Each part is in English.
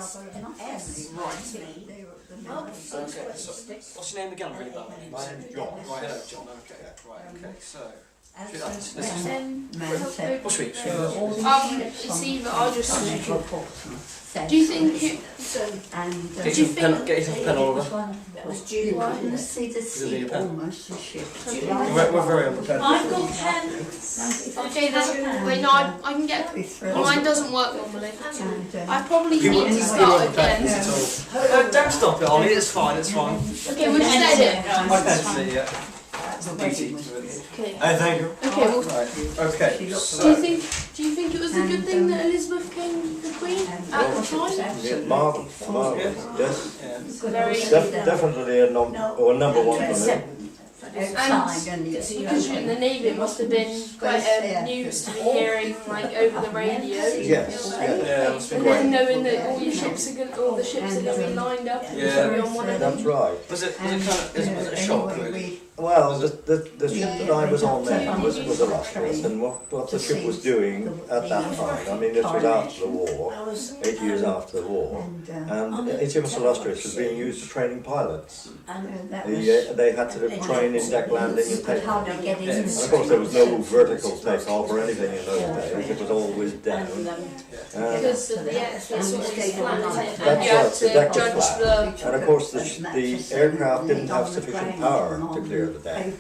Okay, so what's your name again? Really bad. My name's John. Right, hello, John. Okay, right, okay, so. What's week? It's either I'll just. Do you think it? Get your pen over. See the sea almost as ship. We're very on the pen. I've got pen. Okay, then. Wait, no, I can get. Mine doesn't work normally. I probably need to start again. Don't stop it, Ollie. It's fine. It's fine. Okay, we'll just edit it. My pencil, yeah. Okay. Thank you. Okay. Well, right. Okay. Do you think it was a good thing that Elizabeth became the Queen at the time? Yeah, marvellous, yes. Very. Definitely a number one for me. And because you're in the Navy, it must have been quite news to be hearing like over the radio. Yes, yeah. And then knowing that all the ships are going to be lined up. Yeah. On one of That's them. right. Was it a shock, really? Well, the ship that I was on then was illustrious, and what the ship was doing at that time, I mean this was after the war, 8 years after the war, and HMS Illustrious was being used for training pilots. They had to train in deck landing and takeoff. And of course there was no vertical takeoff or anything in those days, it was always down. Because the sort of flat, and That's you had right, to the deck was judge flat. the. And of course the aircraft didn't have sufficient power to clear the deck.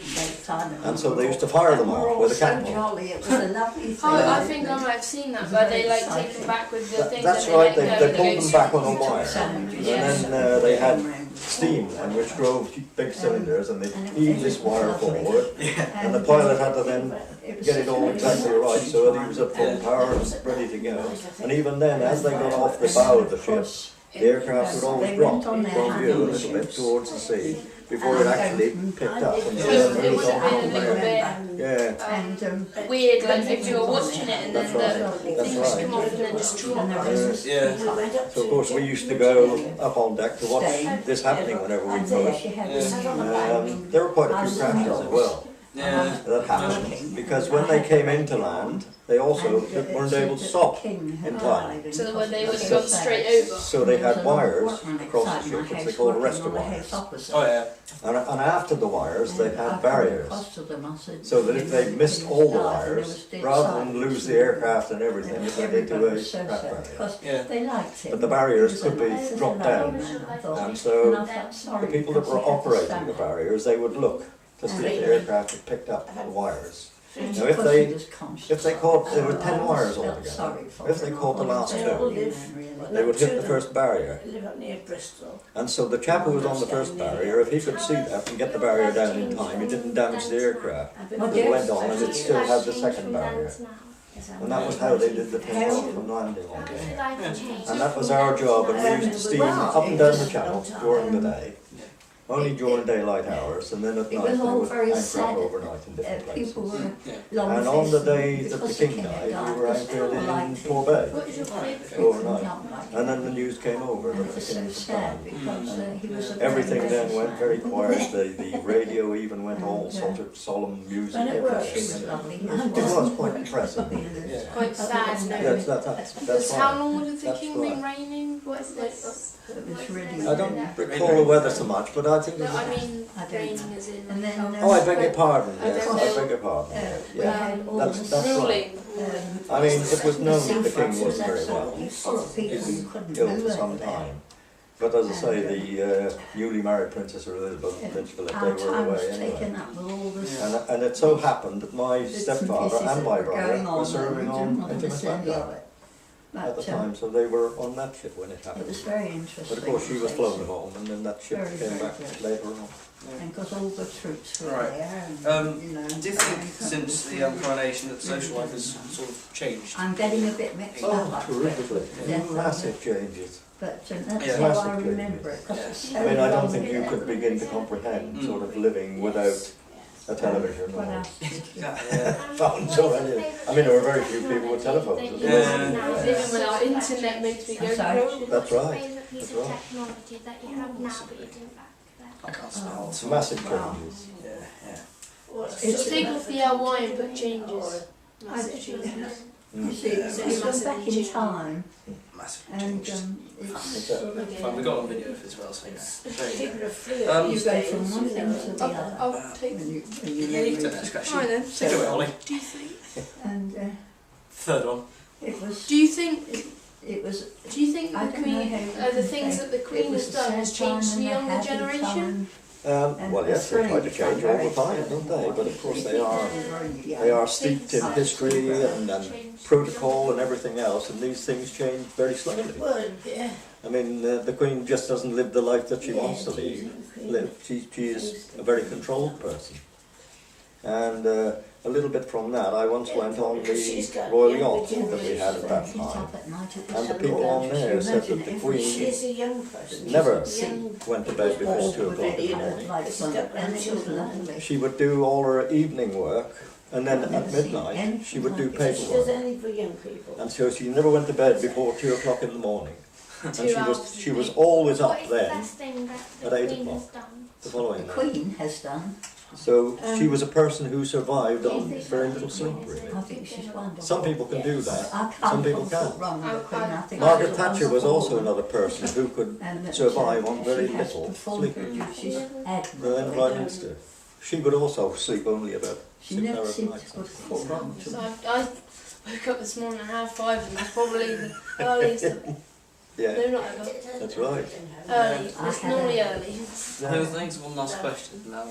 And so they used to fire them off with a catapult. I think I might have seen that, but they like take them back with the things. That's right, they pulled them back on a wire. And then they had steam, and which drove big cylinders, and they heaved this wire forward. And the pilot had to then get it all exactly right, so that he was at full power and ready to go. And even then, as they got off the bow of the ship, the aircraft would always drop from view a little bit towards the sea before it actually picked up. And So it would have been a little bit weird, like if you were watching it and then the things come off and then just drop. Yeah. So of course we used to go up on deck to watch this happening whenever we could. There were quite a few crashes as well. Yeah. That happened because when they came into land, they also weren't able to stop in time. So that they would have gone straight over. So they had wires across the ship, which they called arrestor wires. Oh yeah. And after the wires, they had barriers. So that if they missed all the wires, rather than lose the aircraft and everything, they went into a scrap barrier. Yeah. But the barriers could be dropped down. And so the people that were operating the barriers, they would look to see if the aircraft had picked up the wires. Now if they caught, there were 10 wires altogether, if they caught the last 2, they would hit the first barrier. And so the chap who was on the first barrier, if he could see that and get the barrier down in time, he didn't damage the aircraft. It went on and it still had the second barrier. And that was how they did the takeoff and landing on there. And that was our job, and we used to steam up and down the channel during the day. Only during daylight hours, and then at night they would anchor up overnight in different places. And on the day that the king died, we were anchored in Torbay overnight. And then the news came over that the king was gone. Everything then went very quiet. The radio even went all sort of solemn music. It was quite depressing. Quite sad. That's How right. long would the king been reigning? What is this? I don't recall the weather so much, but I think. No, I mean reigning as in. Oh, I beg your pardon. Yes, I beg your pardon. Yeah, that's right. I mean, it was known that the king wasn't very well. He was ill for some time. But as I say, the newly married Princess Elizabeth and Prince Philip, they were away anyway. And it so happened that my stepfather and my brother were serving on HMS Vanguard at the time, so they were on that ship when it happened. It was very interesting. But of course she was flown home, and then that ship came back later on. And got all the troops were Right. there. And, you know, Do you think since the coronation that social life has sort of changed? I'm getting a bit mixed up. Oh, terrifically. Massive changes. But that's Yeah. how I Massive remember it. 'Cause it's so I mean, I don't long think you ago. could begin to comprehend sort of living without a television What or else? phones or anything. I mean, there were very few people with telephones as well. Even without internet makes me go Sorry. crazy. That's right. Favourite piece of technology that you have now but you didn't back then? I can't smell. It's massive changes. Yeah. Just take off the LY and put changes. Massive changes. You see, it's gone back in time, Massively and changed. it's Fine, we got on video as well, so there you go. you go from one thing to the other. I'll take. When you Yeah, you can take the memory. next question. Right then. Take it away, Ollie. Do you think? And Third one. it was. Do you think? It was. Do you think I the don't know Queen, how the things that the Queen has done has changed the younger generation? Well, yes, they try to change all the time, don't they? But of course they are steeped in history and protocol and everything else, and these things change very slowly. Well, yeah. I mean, the Queen just doesn't live the life that she wants to live. She is a very controlled person. And a little bit from that, I once went on the Royal Yacht that we had at that time. And the people on there said that the Queen never went to bed before 2 o'clock in the morning. She would do all her evening work, and then at midnight she would do paperwork. And so she never went to bed before 2 o'clock in the morning. And she was always What up is the then best thing that at the 8 Queen has o'clock done? the following The night. Queen has done. So she was a person who survived on very little sleep, really. I think she's wonderful. Some people can do that, I can't some people put a foot can't. wrong with the Queen. I think Margaret she's Thatcher was wonderful. also another person who could And that, survive on very she has little performed sleep. her duties admirably. Then Prime Minister. She would also sleep only about She 6 never hours a seemed night. to put a foot wrong to So me. I woke up this morning at 5:30, and that's probably the earliest. Yeah, No, not ever. that's right. Early. It's normally early. Thanks, one last question now.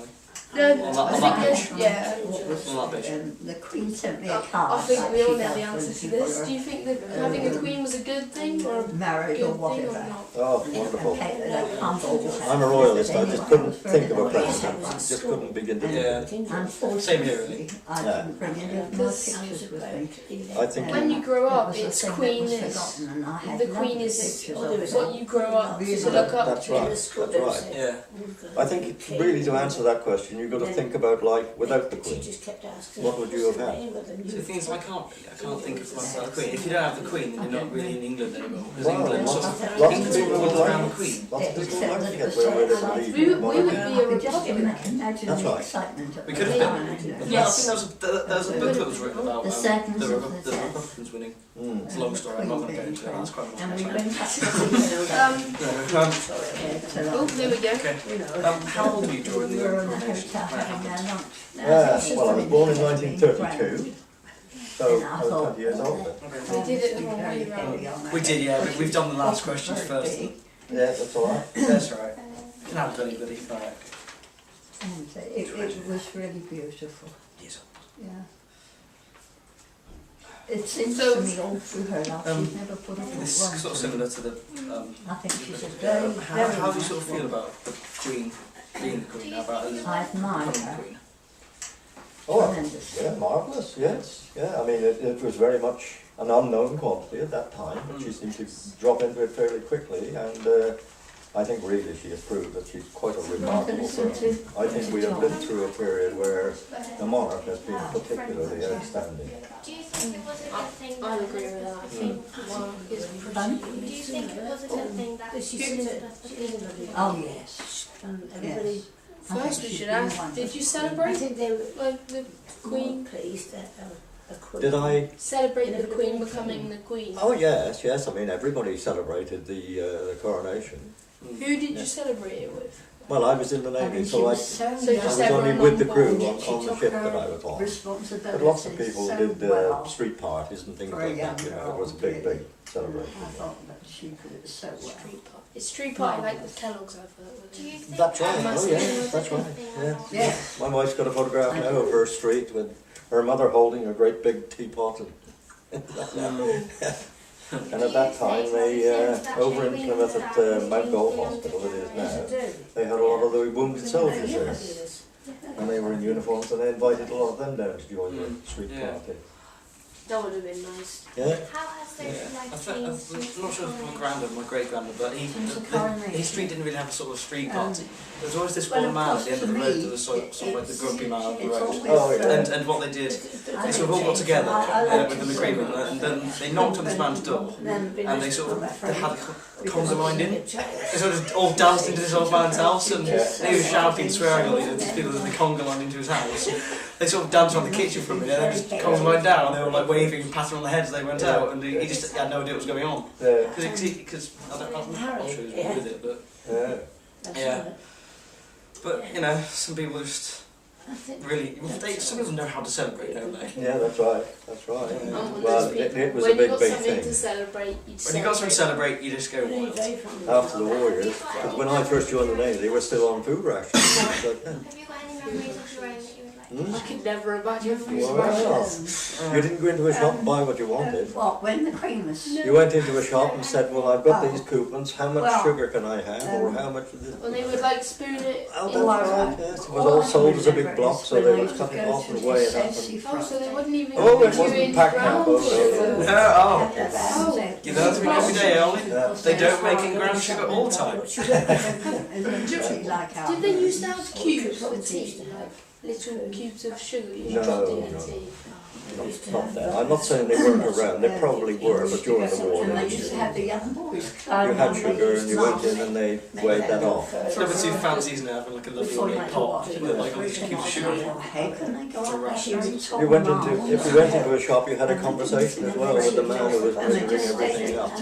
No, On that I page. think yeah. What was, On that page. the Queen sent me a I card. think we like all she know the does when answer to people this. are Do you think that having a Queen was a good thing or a good married or thing or whatever. not? Oh, wonderful. I'm a royalist, I just couldn't think of a president. Just couldn't begin to Yeah. think of it. Unfortunately, I Yeah. didn't bring any of my pictures with me. I think When you grow It up, was a it's thing that Queen was is forgotten, and I had the Queen lovely is pictures of it. what you grow up to look up that's to. right, that's right. Yeah. I think really to answer that question, you've got to think about life without the Queen. What would you have had? So the thing is, I can't think of myself a Queen. If you don't have the Queen, then you're not really in England anymore. Because Well, England lots sort of of lots of England's people all would around like the Queen. lots of people would like to get where we're going to We would leave. be a I could just republic. imagine That's the right. excitement at We the could have time, been. you know. Yeah, I think there was a book that was written about The the sadness of the death. Republicans winning. Mm. It's a long story, I'm not going to go into it, that's quite a And long we time. went up to the Oh, there we go. Okay. How old were you during the we were in the coronation? hotel having our lunch. Well, I was born in 1932, so I was 20 years old then. Okay. We did it the wrong way round. We did, yeah. We've done the last questions first. Yeah, that's all right. That's all right. You can have anybody. Alright. And it was really beautiful, Yes. yeah. It seems So- to me all through her life, Um, she's never put a foot This wrong. is sort of similar to the. I think she's a very, How very do you sort of nice feel woman. about the Queen being the Queen? How about Elizabeth I admire becoming the her Queen? Oh, tremendously. yeah, marvellous, yes. Yeah, I mean, it was very much an unknown quantity at that time, but she seemed to drop into it fairly quickly, and I think really she has proved that she's quite a remarkable listen person. to- I think we have lived through a period where the monarch has been particularly outstanding. Do you think it was a good thing I'll that agree with that. I think monarch is Fun? Do you think it was a good thing that Elizabeth was Queen? Oh, yes, yes. I First think we she's should been ask, wonderful. did you celebrate they were like the Queen? pleased that a queen. Did I? Celebrate the Queen becoming the Queen? Oh yes, yes. I mean, everybody celebrated the coronation. Who did you celebrate it with? Well, I was in the I mean, Navy, she so I was so So I just was young. only everyone with the on crew board. on She the took ship her that I was on. responsibilities But lots of people so did well. street parties and things For a like that. You young know, it was a girl, big, really. big celebration. I thought that she did it so well. Street party. It's street party like the Kellogg's advert. Do you think That's right. that Oh it yeah, was a that's good right. thing Yeah. or not? Yeah. My wife's got a photograph now of her street with her mother holding a great big teapot, and at that time they over in Plymouth at Mount Gold Hospital, it is now, they had a lot of the wounded soldiers there, and they were in uniforms, and they invited a lot of them down to join the street Yeah. party. That would have been nice. Yeah. How has social life I'm changed since not sure if my the granddad, my great granddad, but Since the coronation. his street didn't really have a sort of street party. There was always this well, one of man course, at the end of to the road me, that was sort of like the grumpy man of the it's road. always, Oh, yeah. And what they did, I they sort of all got together I like with to an see agreement, it. and then they knocked on this man's door, and they sort of they had a conga lined in. They sort of all danced into this old man's house, and he was shouting, swearing at these people as they conga lined into his house. they sort of danced around the kitchen for a minute, and then just Colin lying down, and they were like waving and patting on the heads as they went out, and he just had no idea what was going on. Because I'm not sure he was with it, but yeah. But you know, some people just really, some people know how to celebrate, don't they? Yeah, that's right. That's right. Yeah. Well, it was a when big, you got big something thing. to celebrate, When you got something to celebrate, you just go wild. After the war years, because when I first joined the Navy, they were still on food rations. Like that. Have you got any memories of your own that you would like? Hmm? I could never imagine food Well, rations. you didn't go into a shop and buy what you wanted. What, when the Queen was... You went into a shop and said, well, I've got these coupons, how much Well, sugar can I have, or how much of this? When they would like spoon it. Oh, in that's right, yes. It was all sold as a big block, so they would cut it off and weigh it up. And... Oh, so they wouldn't even Oh, it put you wasn't in packed brown up, oh, sugar. no. You learn something every day, Ollie. Yeah. They don't make in ground sugar all the time. Did they used to have cubes for tea? Like little cubes of sugar you No, dropped in no. the tea? Not then. I'm not saying they weren't around, they probably were, but during the war, And they they used to have the young boys. you had sugar and you went in and they weighed that off. It's never too fancy, isn't it, having like a lovely ornate pot with like all these cubes of sugar. How can they go up there? If you went into a shop, you had a conversation as well with the man who was measuring everything up.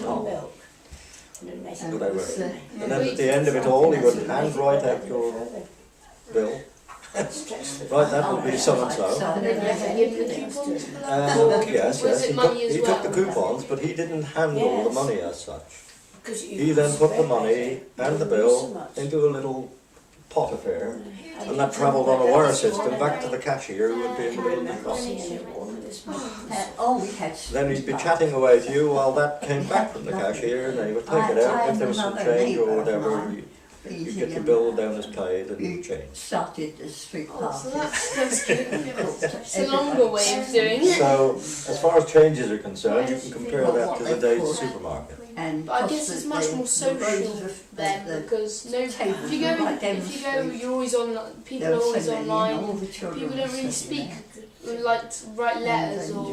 So they were. And then at the end of it all, he would hand write out your bill. Right, that would be so and so. And then you have to give the coupons. Yes, Was yes. it money as He took the well? coupons, but he didn't handle the money as such. He then put the money and the bill into a little pot affair, and that travelled on a wire system back to the cashier who would be in the middle of the shop. We had... Then he'd be chatting away to you while that came back from the cashier, and then he would take it out. If there was some change or whatever, you get the bill down as paid and you change. Started the street Oh, so party. that's good. It's a longer way of doing it. So, as far as changes are concerned, you can compare that to the days supermarket. And But I guess it's much more social then because if you go, you're always on. People are always online. People don't really speak, like write letters or.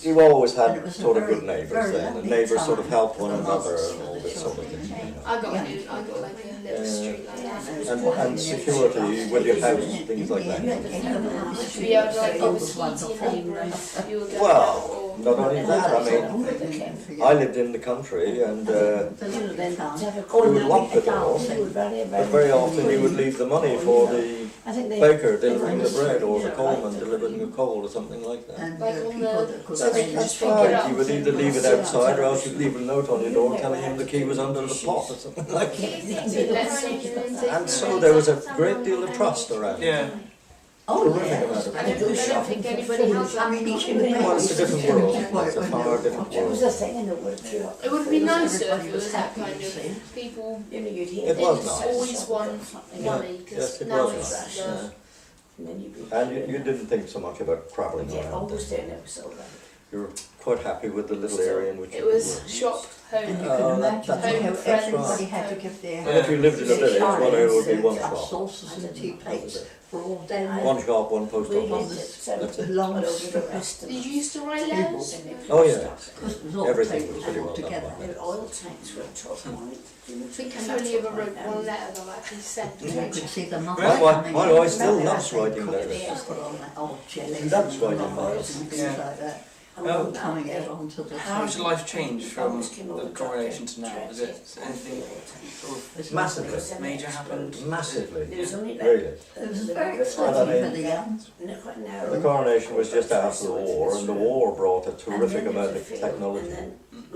You always had sort of good neighbours then, and neighbours sort of helped one another and all this sort of thing. You know. I got like a little street like that. And security with your house, things like that. To be able to like give a sweetie to your neighbour if you were going Well, out or. not only that, I mean, I lived in the country and you would lock the door, but very often you would leave the money for the baker delivering the bread or the coalman delivering the coal or something like that. Like on the. That's right, you would either leave it outside or else you'd leave a note on your door telling him the key was under the pot or something like that. And so there was a great deal of trust around. Yeah. Terrific amount of I don't think anybody has that. Well, it's a different world. It's a far different world. It would be nicer if it was that kind of people. It was It's nice. always one money Yes, because it now was it's nice. the. And you didn't think so much about travelling around. You were quite happy with the little area in which It you was were. shop home. Oh, that's Home right. friends. Everybody had to give their... And if you lived in a village, well, there would be one shop. Sauces and tea plates for all day. One shop, one post office. That's it. Long strip. Did you used to write letters? Oh, yeah. Everything Everything was pretty well done together. by then. Oil tanks were top I think I've only ever wrote one letter that I actually sent. You could see the mother Well, coming my in. wife still loves writing letters. Just put on that old jelly. She loves writing and letters. things Yeah. like that. Oh. Coming out onto the How has your table. life changed from the coronation to now? Is it anything sort of Massively. major happened? Massively. only Really. It was very Well, I exciting mean, for the young. quite The narrow. coronation was just after the war, and the war brought a terrific amount of technology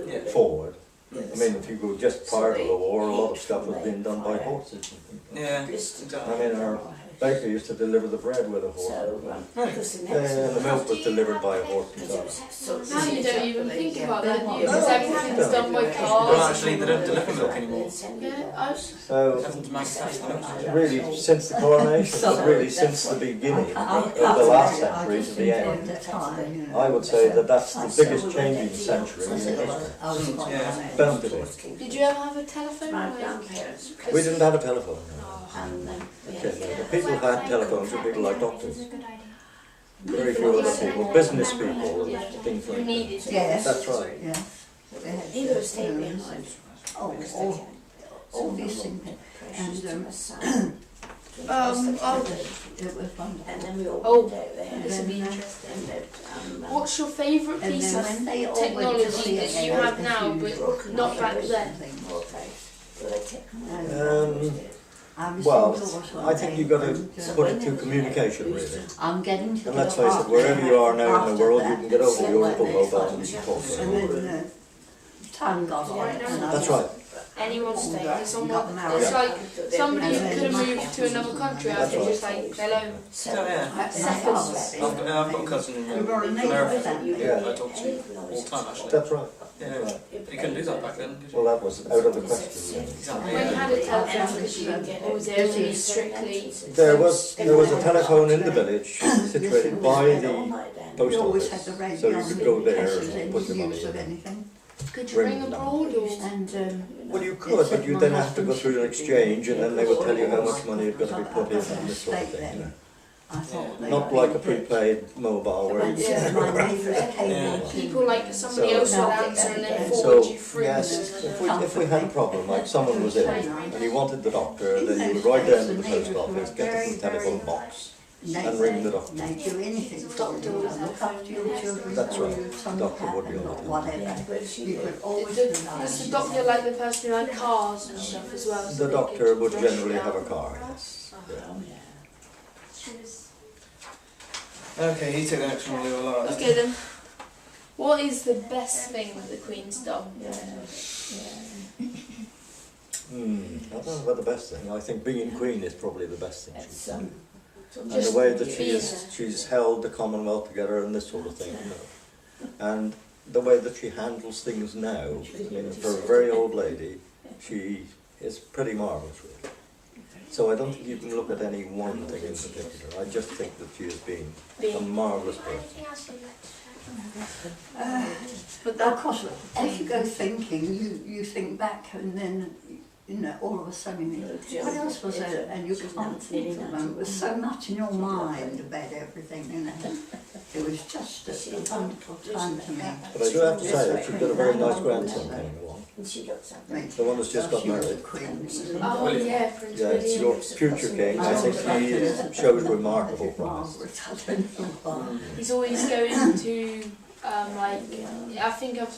Yeah. forward. I mean, if you go just prior to the war, a lot of stuff was being done by horses and things. Yeah, I exactly. mean, our baker used to deliver the bread with a horse. And the milk was delivered by a horse and so on. Now you don't even think about that, do you? No, Because everything's no. done by Well, cars. actually, they don't deliver milk anymore. Yeah, So, Everything's manufactured. really, since the coronation, but really since the beginning of the last century to the end, I would say that that's the biggest changing century in history. Yeah. Bound to be. Did you ever have a telephone? My Like, grandparents. We didn't have a telephone. No. And Okay, the people who had telephones were people like doctors. It's a good idea. Very few other people, business people and things you like that. needed it. Yes. That's right. Yeah. he would stay behind. All these things. And It was wonderful. And then we all Oh, went out there. this will be And interesting. And then, What's your favourite And piece then of when they all went to technology see that it, you they have had now, a but huge not back then? more face. Well, they take I was Well, indoors one I think day you've got and, to put it to communication, really. I'm getting to And the let's face it, part wherever you are now in after the world, you that, can get over so your when little they mobile found and you it, can talk to and them. then time got on and I That's right. Anyone stay, got someone, married. it's like somebody And who then could have my- moved to another country, I That's could right. just like, hello. Oh, yeah. Seconds. I've got a cousin in We were amazed America with that. Yeah. I talk to all the time, actually. That's right. Yeah, That's right. you couldn't do that back then, could you? Well, that was out of the question. Exactly, When you yeah. had a telephone, could you, or was it only strictly? There was a telephone in the village situated by the post We always had the office, radio so you on could go in there case there's and put your any money use of in. anything. Could you ring abroad or? And Well, you could, but you'd then have to go through an exchange, and then they would tell you how much money had got to be put in and this sort of thing. You know. I thought they Not were like a being prepaid mobile where good. you Yeah, my neighbours came Yeah. in. People like somebody So- else would answer and then So, forward you through. yes, if we had a problem, like someone was ill and you wanted the doctor, then you would write down to the post office, get the telephone box, and ring the doctor. They do anything for you, look after your children, That's for right. you, some Doctor would be happen on or it. whatever. You could always rely Does the on doctor like the person who like cars and stuff as well? so The they doctor could would rush generally down? have a car, yes. Okay, you take the next one, we'll allow it. Okay then. What is the best thing that the Queen's done? I don't know about the best thing. I think being queen is probably the best thing she's done. And Just the way that being she's held the Commonwealth together and this sort of thing, you know. And the way that she handles things now, I mean, for a very old lady, she is pretty marvellous, really. So I don't think you can look at any one thing in particular. I just think that she has been a marvellous person. Anything else you'd like to say? But Of course, as you go thinking, you think back and then, you know, all of a sudden you think, what else was there? And you can't think of them. It was so much in your mind about everything, you know. It was just a wonderful time to me. But I do have to say that she's got a very nice grandson coming along. The one that's just got married. oh William. yeah, Prince Yeah, it's William. your future king. I think he shows remarkable promise. He's always going to like I think I've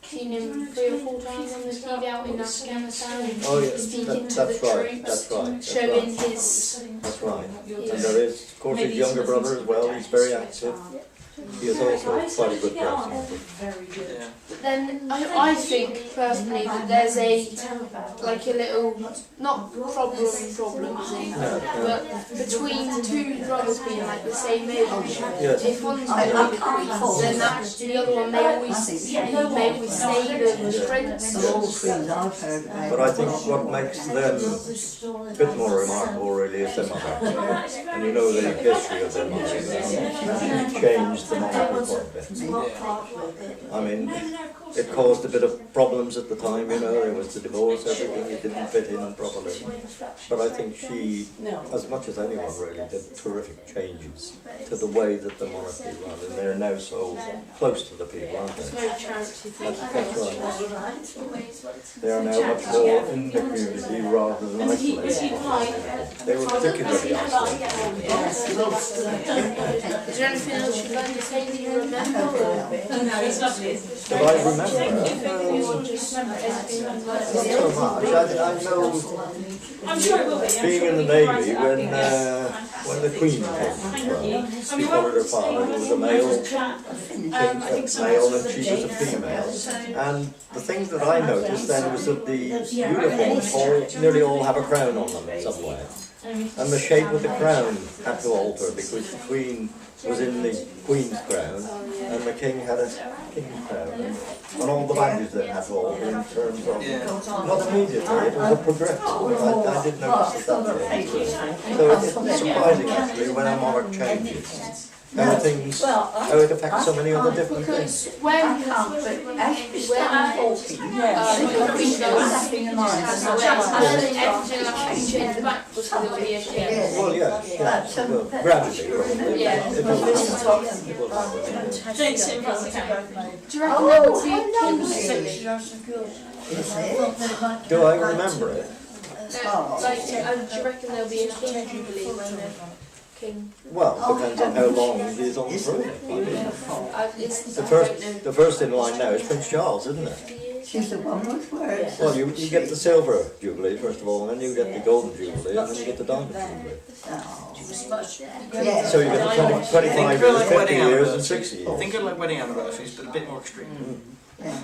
seen him 3 or 4 times on the TV out in Afghanistan. Oh yeah, Speaking to that's the right, troops, that's right, that's showing right. his. That's right. And there is, of course, his younger brother as well. He's very active. He is also quite a good person. Yeah. But then I think personally that there's like a little not problem as in but between 2 brothers being like the same age. Yes. If one's going to be the queen, then that the other one may always stay the prince. All the queens I've heard about. But I think what makes them a bit more remarkable really is their mother. And you know the history of their mother. She changed the monarchy quite a bit. I mean, it caused a bit of problems at the time, you know, there was the divorce, everything, it didn't fit in properly. But I think she, as much as anyone really, did terrific changes to the way that the monarchy run, and they're now so close to the people, aren't There's they? no charity thing. That's right. They are now much more in the community rather than isolated. They were particularly isolated. Is there anything else you'd like to say that you remember? But I remember, not so much. I know, being in the Navy, when the Queen came, she followed her father, who was a male king, and she was a female. And the thing that I noticed then was that the uniforms nearly all have a crown on them somewhere. And the shape of the crown had to alter because the Queen was in the Queen's crown and the King had a King's crown. And all the badges then had to alter in terms of, not immediately, it was a progression. I did notice that. So it's surprising actually when a monarch changes. How it affects so many other different things. Because when I can't, but as you start talking, the Queen goes, laughing in mind. everything like to change back because there'll be a king. Well, yeah, well, gradually, probably. Yeah. It will happen. It will happen. Do you reckon there would be a king's speech? Do I remember it? Like, do you reckon there'll be a king jubilee when the king? Well, it depends on how long he's on the throne. The first in line now is Prince Charles, isn't it? She's the one with words. Well, you get the silver jubilee first of all, and then you get the golden jubilee, and then you get the diamond jubilee. Yeah. So you get the 25 years, 50 years, and 60 years. Think of like wedding anniversaries, but a bit more extreme.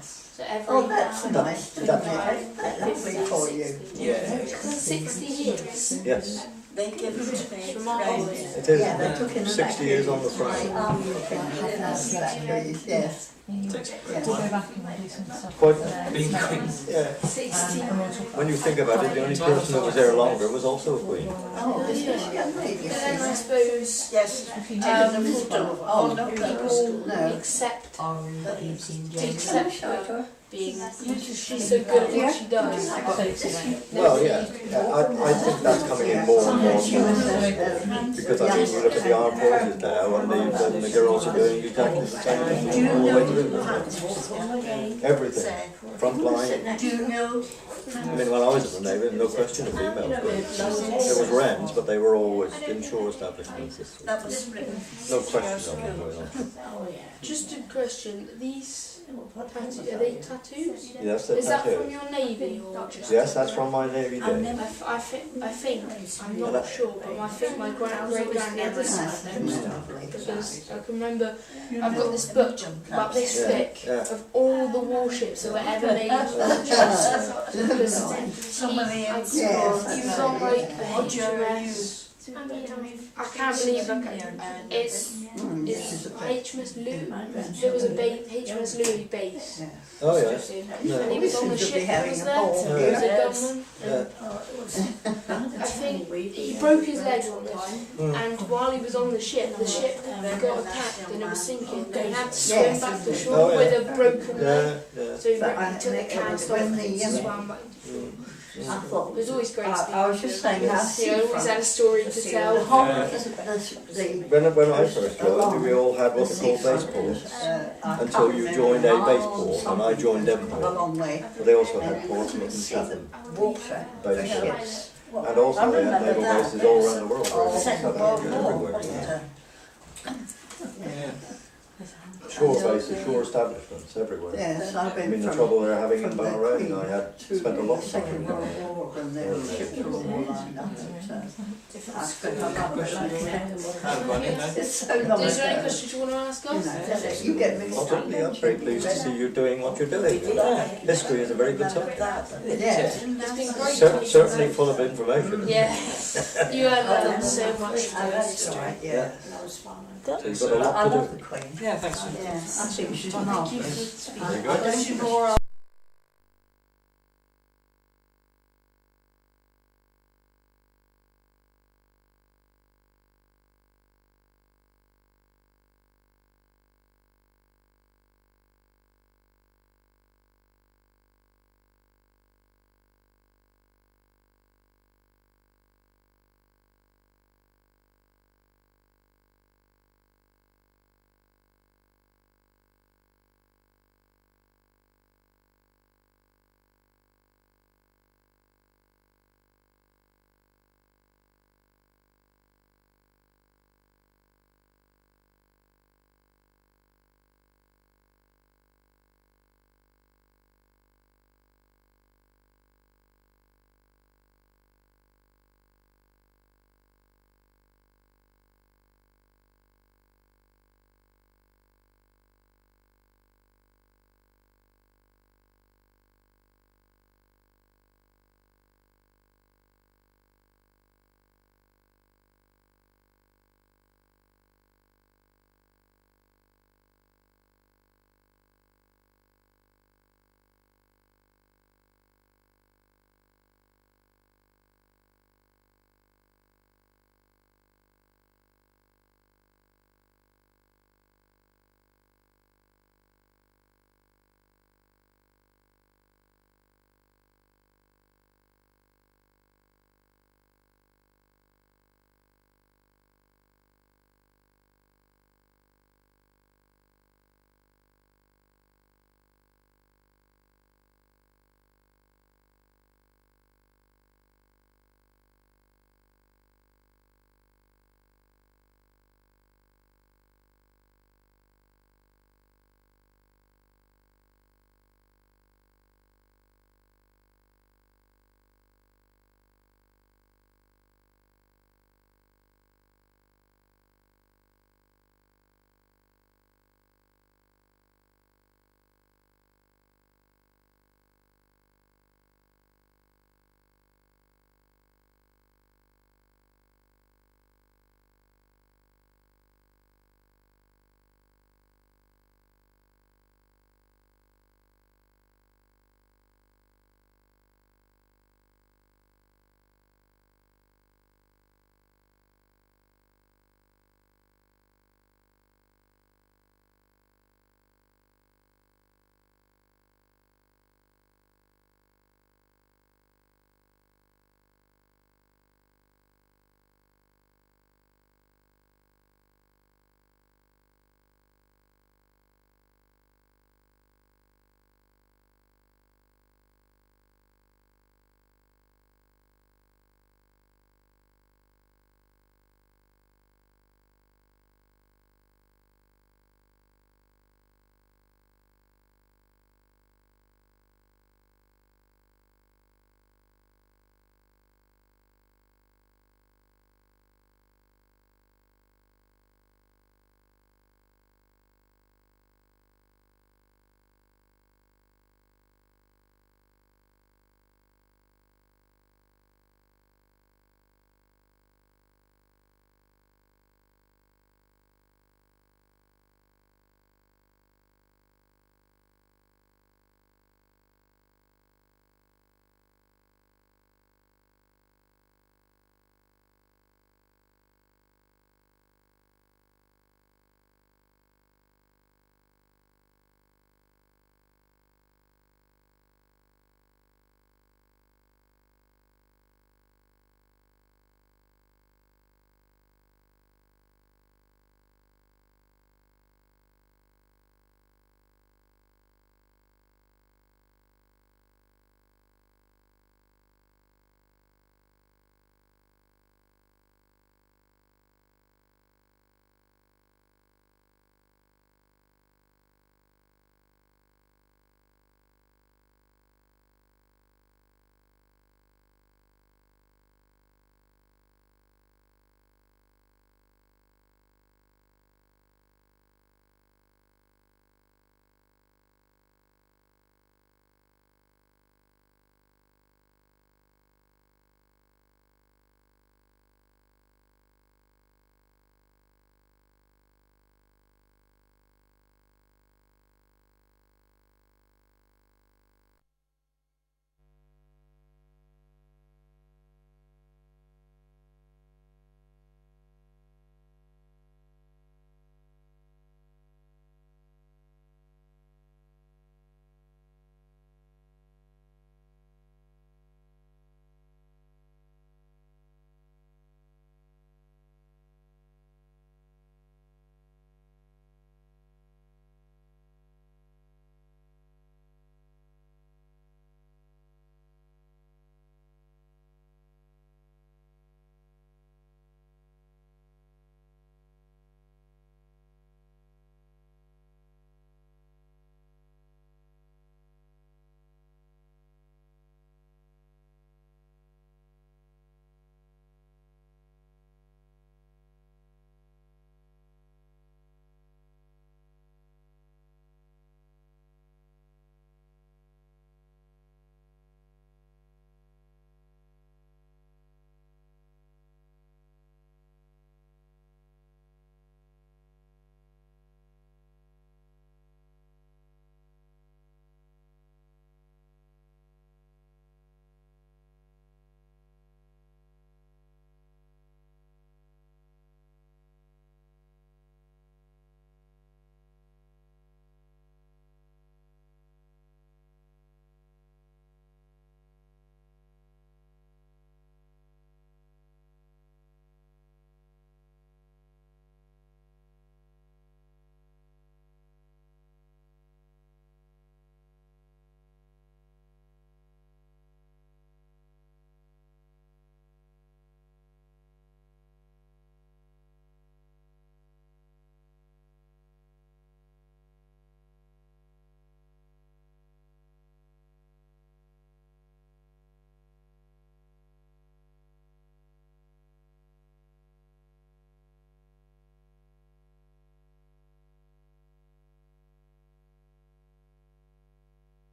So every Oh, that's nice. That's lovely for you. Yeah. 60 years. Yes, They give it to me. Remarkable. it Yeah, they is. took in 60 years on the throne. Yes. Takes Quite, being queen. yeah. 60. When you think about it, the only person that was there longer was also a queen. Oh, this is young lady. But then I suppose Yes. Oh, no, people no. accept Show her being, she's so good at what she does. Well, yeah, I think that's coming in more and more because I mean, you look at the armed forces now, and the girls are doing exactly the same thing all the way through. Everything, front line. Do you know? I mean, when I was in the Navy, no question of females. There was Wrens, but they were always inshore establishments. That was written. No question of them. Just a question, these tattoos, are they tattoos? Yes, they're Is that from tattooed. your navy or just? Yes, that's from my Navy days. I think, I'm not sure, but I think my great granddad's That's lovely. because I can remember, I've got this book about this thick of all the warships that were ever made. Because he was on like the HMS. I can't believe it's HMS Louis. There was a HMS Louis base. Oh, yes. And he was on the ship that was there. He was a gunman. I think he broke his leg one time, and while he was on the ship got attacked and it was sinking. They had to swim back to shore with a broken leg. So he took a cast off and swam back. It was always great to speak. I was just saying how He always had a story to tell. When I first joined, we all had what they called base ports until you joined a base port, and I joined them port. But they also had Portsmouth and Chatham base ships. And also they had naval bases all around the world, really. South Africa, everywhere. Shore bases, shore establishments everywhere. Yes, I've I been mean, the from trouble they're having in from the Bahrain, I had spent a lot of time Second in World Bahrain. War when their ships were all lined up. I spent a lot of time It's so long Is there any ago. questions you want to ask us? You get mixed up. Ultimately, I'm very pleased to see you doing what you're doing. History is a very good subject. Yes. It's been great. Certainly full of information. Yeah, you have done so much Oh, for that's history. right, yeah. So you've got a I lot love to the Queen. Yeah, thanks. Yeah, I think she's marvellous. do. Very good. Don't you more